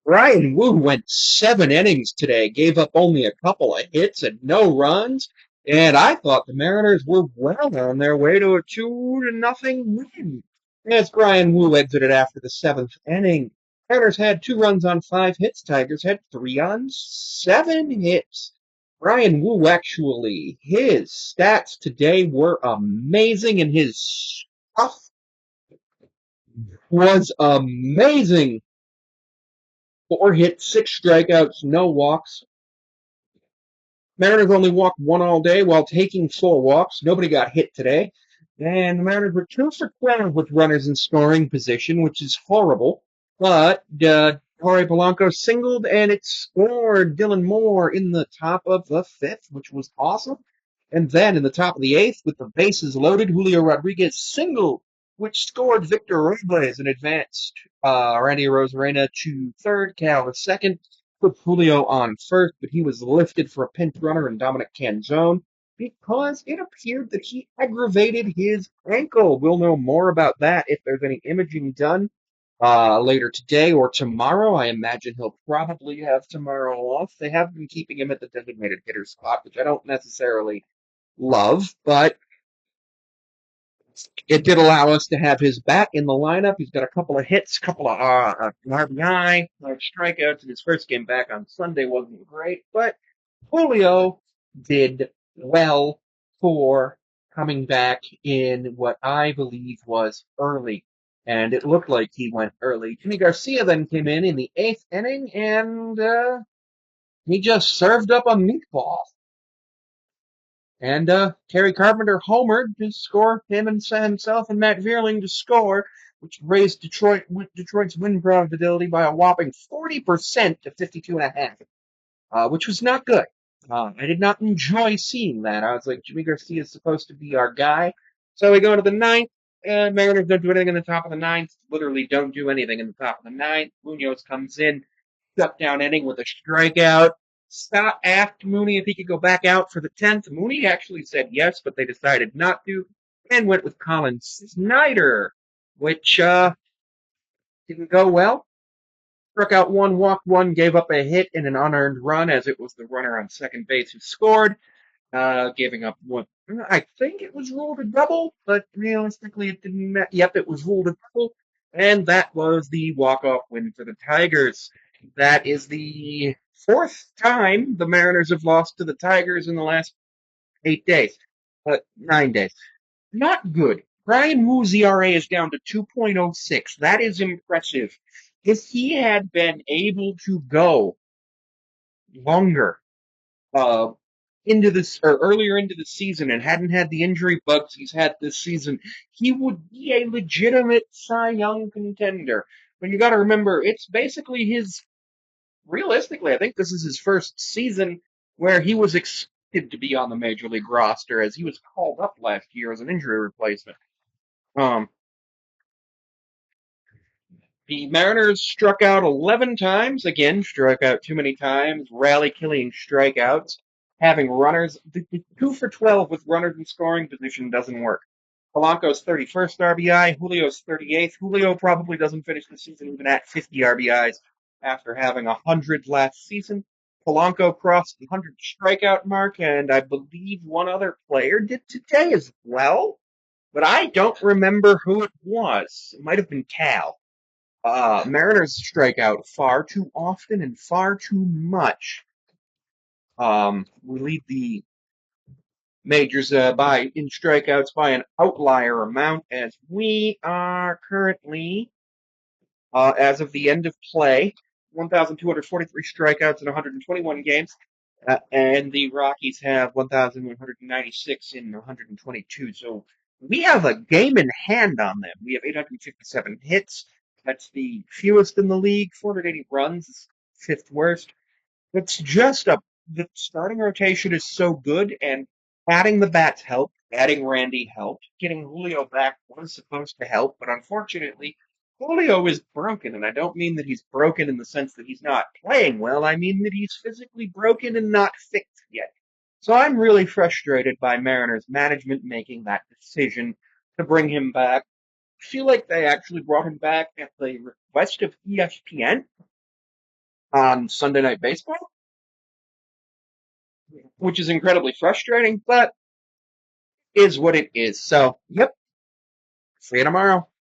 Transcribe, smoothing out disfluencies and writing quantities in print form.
Ryan Wu went 7 innings today, gave up only a couple of hits and no runs, and I thought the Mariners were well on their way to a 2-0 win. As Brian Wu exited after the seventh inning, Mariners had 2 runs on 5 hits. Tigers had 3 on 7 hits. Brian Wu actually, his stats today were amazing, and his stuff was amazing. 4 hits, 6 strikeouts, no walks. Mariners only walked one all day while taking 4 walks. Nobody got hit today. And the Mariners were 2 for 12 with runners in scoring position, which is horrible. But Jorge Polanco singled and it scored Dylan Moore in the top of the fifth, which was awesome. And then in the top of the eighth, with the bases loaded, Julio Rodriguez singled, which scored Victor Robles and advanced Randy Rosarena to third, Cal to second, put Julio on first, but he was lifted for a pinch runner and Dominic Canzone because it appeared that he aggravated his ankle. We'll know more about that if there's any imaging done later today or tomorrow. I imagine he'll probably have tomorrow off. They have been keeping him at the designated hitter spot, which I don't necessarily love, but it did allow us to have his bat in the lineup. He's got a couple of hits, couple of RBI, strikeouts, and his first game back on Sunday wasn't great, but Julio did well for coming back in what I believe was early. And it looked like he went early. Jimmy Garcia then came in the eighth inning, and he just served up a meatball. And Terry Carpenter homered to score himself and Matt Vierling to score, which raised Detroit's win probability by a whopping 40% to 52.5, which was not good. I did not enjoy seeing that. I was like, Jimmy Garcia is supposed to be our guy. So we go to the ninth. Mariners don't do anything in the top of the ninth. Literally don't do anything in the top of the ninth. Munoz comes in, shutdown inning with a strikeout. Scott asked Mooney if he could go back out for the 10th. Mooney actually said yes, but they decided not to and went with Colin Snyder, which didn't go well. Struck out one, walked one, gave up a hit and an unearned run as it was the runner on second base who scored, giving up one. I think it was ruled a double, but realistically it didn't matter. Yep, it was ruled a double, and that was the walk-off win for the Tigers. That is the fourth time the Mariners have lost to the Tigers in the last 8 days. 9 days. Not good. Brian Wu's ERA is down to 2.06. That is impressive. If he had been able to go longer, uh, into this or earlier into the season and hadn't had the injury bugs he's had this season, he would be a legitimate Cy Young contender. But you got to remember, it's basically his. Realistically, I think this is his first season where he was expected to be on the major league roster, as he was called up last year as an injury replacement. Um, The Mariners struck out 11 times. Again, struck out too many times. Rally killing strikeouts. Having runners. The 2 for 12 with runners in scoring position doesn't work. Polanco's 31st RBI. Julio's 38th. Julio probably doesn't finish the season even at 50 RBIs after having 100 last season. Polanco crossed the 100 strikeout mark, and I believe one other player did today as well. But I don't remember who it was. It might have been Cal. Mariners strike out far too often and far too much. We lead the majors by in strikeouts by an outlier amount, as we are currently, as of the end of play, 1,243 strikeouts in 121 games, and the Rockies have 1,196 in 122. So we have a game in hand on them. We have 857 hits. That's the fewest in the league. 480 runs, fifth worst. It's just the starting rotation is so good, and adding the bats helped. Adding Randy helped. Getting Julio back was supposed to help, but unfortunately, Julio is broken, and I don't mean that he's broken in the sense that he's not playing well. I mean that he's physically broken and not fixed yet. So I'm really frustrated by Mariners management making that decision to bring him back. I feel like they actually brought him back at the request of ESPN. on Sunday Night Baseball, which is incredibly frustrating, but is what it is. So, yep, see you tomorrow.